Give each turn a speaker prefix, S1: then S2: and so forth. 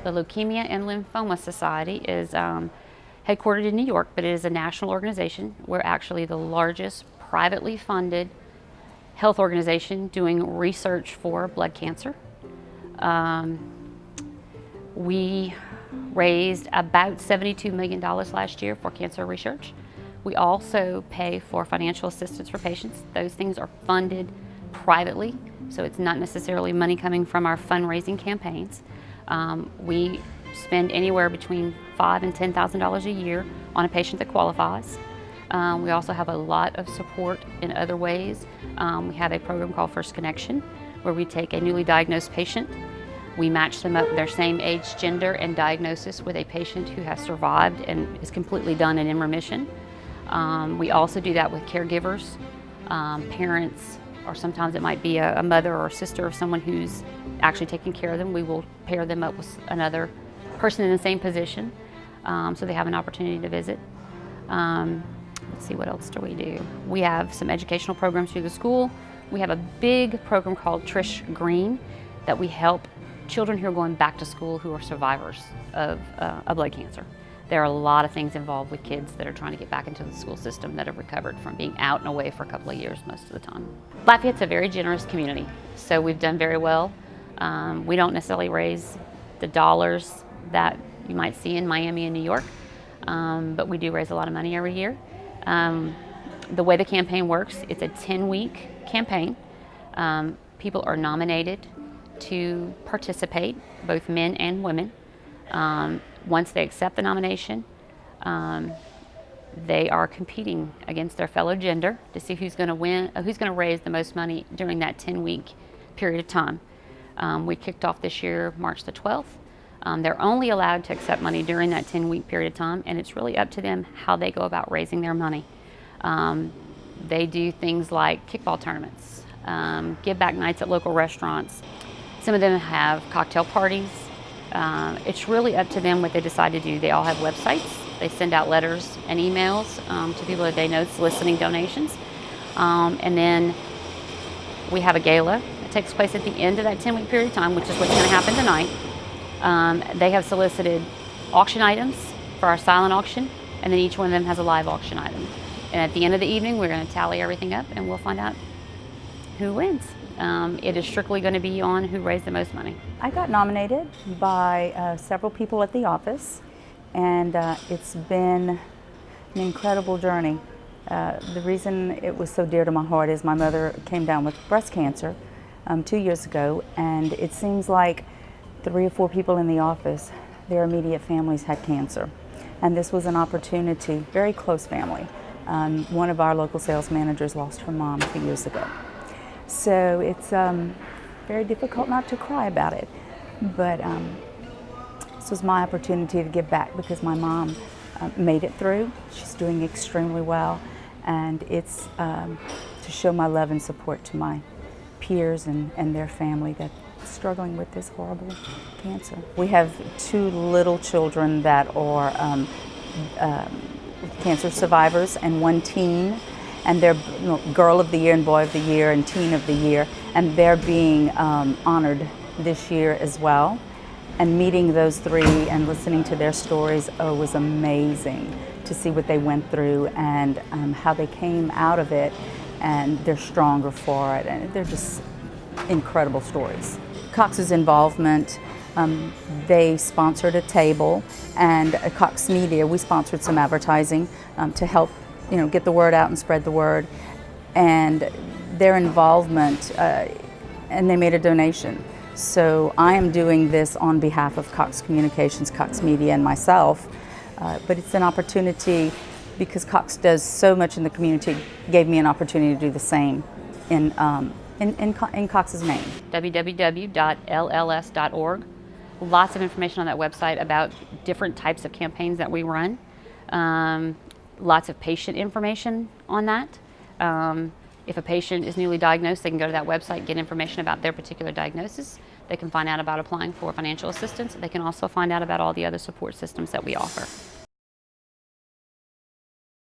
S1: The Leukemia and Lymphoma Society is headquartered in New York, but it is a national organization. We're actually the largest privately funded health organization doing research for blood cancer. We raised about $72 million last year for cancer research. We also pay for financial assistance for patients. Those things are funded privately, so it's not necessarily money coming from our fundraising campaigns. We spend anywhere between $5,000 and $10,000 a year on a patient that qualifies. We also have a lot of support in other ways. We have a program called First Connection, where we take a newly diagnosed patient. We match them up with their same age, gender, and diagnosis with a patient who has survived and is completely done and in remission. We also do that with caregivers, parents, or sometimes it might be a mother or a sister of someone who's actually taking care of them. We will pair them up with another person in the same position, so they have an opportunity to visit. Let's see, what else do we do? We have some educational programs through the school. We have a big program called Trish Green that we help children who are going back to school who are survivors of blood cancer. There are a lot of things involved with kids that are trying to get back into the school system that have recovered from being out and away for a couple of years most of the time. Lafayette's a very generous community, so we've done very well. We don't necessarily raise the dollars that you might see in Miami and New York, but we do raise a lot of money every year. The way the campaign works, it's a 10-week campaign. People are nominated to participate, both men and women. Once they accept the nomination, they are competing against their fellow gender to see who's going to win, who's going to raise the most money during that 10-week period of time. We kicked off this year, March the 12th. They're only allowed to accept money during that 10-week period of time, and it's really up to them how they go about raising their money. They do things like kickball tournaments, give back nights at local restaurants. Some of them have cocktail parties. It's really up to them what they decide to do. They all have websites. They send out letters and emails to people that they know soliciting donations. And then we have a gala that takes place at the end of that 10-week period of time, which is what's going to happen tonight. They have solicited auction items for our silent auction, and then each one of them has a live auction item. And at the end of the evening, we're going to tally everything up and we'll find out who wins. It is strictly going to be on who raised the most money.
S2: I got nominated by several people at the office, and it's been an incredible journey. The reason it was so dear to my heart is my mother came down with breast cancer 2 years ago, and it seems like 3 or 4 people in the office, their immediate families had cancer. And this was an opportunity, very close family. One of our local sales managers lost her mom 2 years ago. So it's very difficult not to cry about it. But this was my opportunity to give back because my mom made it through. She's doing extremely well. And it's to show my love and support to my peers and their family that's struggling with this horrible cancer. We have 2 little children that are cancer survivors and 1 teen. And they're Girl of the Year and Boy of the Year and Teen of the Year, and they're being honored this year as well. And meeting those 3 and listening to their stories was amazing to see what they went through and how they came out of it, and they're stronger for it, and they're just incredible stories. Cox's involvement, they sponsored a table, and at Cox Media we sponsored some advertising to help get the word out and spread the word, and their involvement, and they made a donation. So I am doing this on behalf of Cox Communications, Cox Media, and myself, but it's an opportunity because Cox does so much in the community, gave me an opportunity to do the same in Cox's name.
S1: www.lls.org. Lots of information on that website about different types of campaigns that we run. Lots of patient information on that. If a patient is newly diagnosed, they can go to that website, get information about their particular diagnosis. They can find out about applying for financial assistance. They can also find out about all the other support systems that we offer.